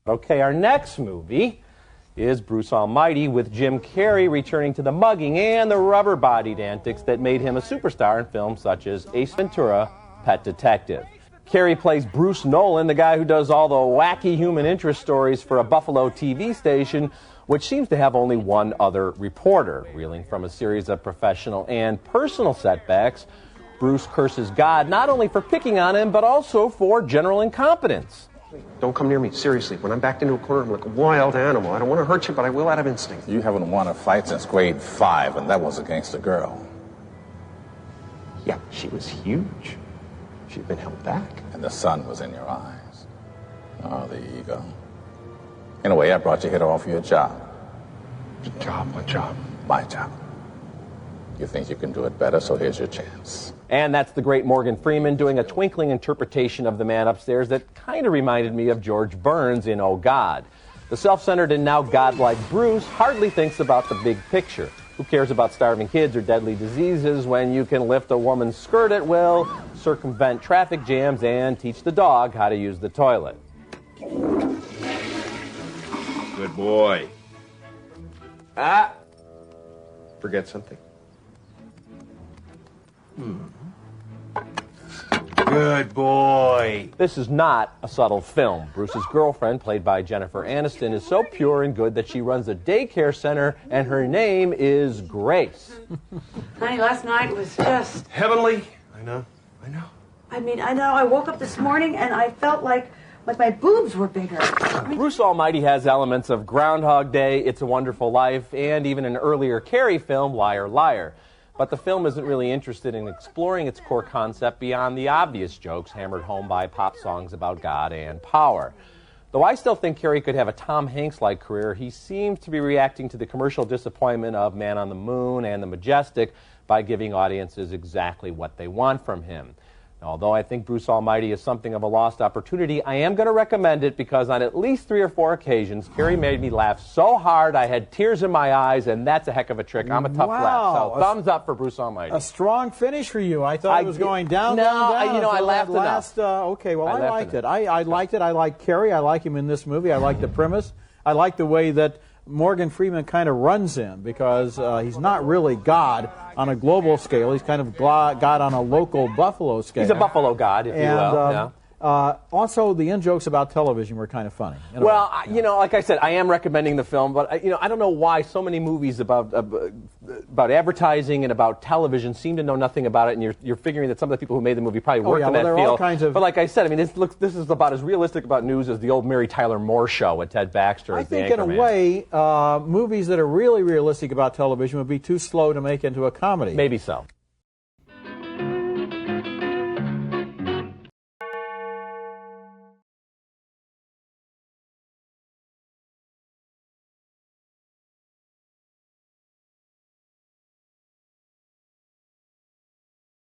Okay, our next movie is Bruce Almighty, with Jim Carrey returning to the mugging and the rubber-bodied antics that made him a superstar in films such as Ace Ventura, Pet Detective. Carrey plays Bruce Nolan, the guy who does all the wacky human interest stories for a Buffalo TV station, which seems to have only one other reporter. Reeling from a series of professional and personal setbacks, Bruce curses God not only for picking on him, but also for general incompetence. Don't come near me, seriously. When I'm backed into a corner, I'm like a wild animal. I don't want to hurt you, but I will out of instinct. You haven't won a fight since grade 5, and that was against a girl. Yeah, she was huge. She'd been held back. And the sun was in your eyes. Oh, the ego. Anyway, I brought you here to offer you a job. Job? What job? My job. You think you can do it better, so here's your chance. And that's the great Morgan Freeman doing a twinkling interpretation of the man upstairs that kind of reminded me of George Burns in Oh, God. The self-centered and now godlike Bruce hardly thinks about the big picture. Who cares about starving kids or deadly diseases when you can lift a woman's skirt at will, circumvent traffic jams, and teach the dog how to use the toilet? Good boy. Ah! Forget something. Good boy. This is not a subtle film. Bruce's girlfriend, played by Jennifer Aniston, is so pure and good that she runs a daycare center, and her name is Grace. Honey, last night was just... Heavenly. I know. I know. I woke up this morning and I felt like my boobs were bigger. Bruce Almighty has elements of Groundhog Day, It's a Wonderful Life, and even an earlier Carrey film, Liar, Liar. But the film isn't really interested in exploring its core concept beyond the obvious jokes hammered home by pop songs about God and power. Though I still think Carrey could have a Tom Hanks-like career, he seems to be reacting to the commercial disappointment of Man on the Moon and The Majestic by giving audiences exactly what they want from him. Now, although I think Bruce Almighty is something of a lost opportunity, I am going to recommend it because on at least 3 or 4 occasions, Carrey made me laugh so hard I had tears in my eyes, and that's a heck of a trick. I'm a tough laugh, so thumbs up for Bruce Almighty. A strong finish for you. I thought it was going down, down. I laughed enough. Okay, well, I liked it. I liked it. I like Carrey. I like him in this movie. I like the premise. I like the way that Morgan Freeman kind of runs him because he's not really God on a global scale. He's kind of God on a local Buffalo scale. He's a Buffalo God, if you will. Also, the in-jokes about television were kind of funny. Well, like I said, I am recommending the film, but I don't know why so many movies about advertising and about television seem to know nothing about it, and you're figuring that some of the people who made the movie probably work in that field. All kinds of... But like I said, I mean, this is about as realistic about news as the old Mary Tyler Moore Show with Ted Baxter as the anchorman. I think, in a way, movies that are really realistic about television would be too slow to make into a comedy. Maybe so.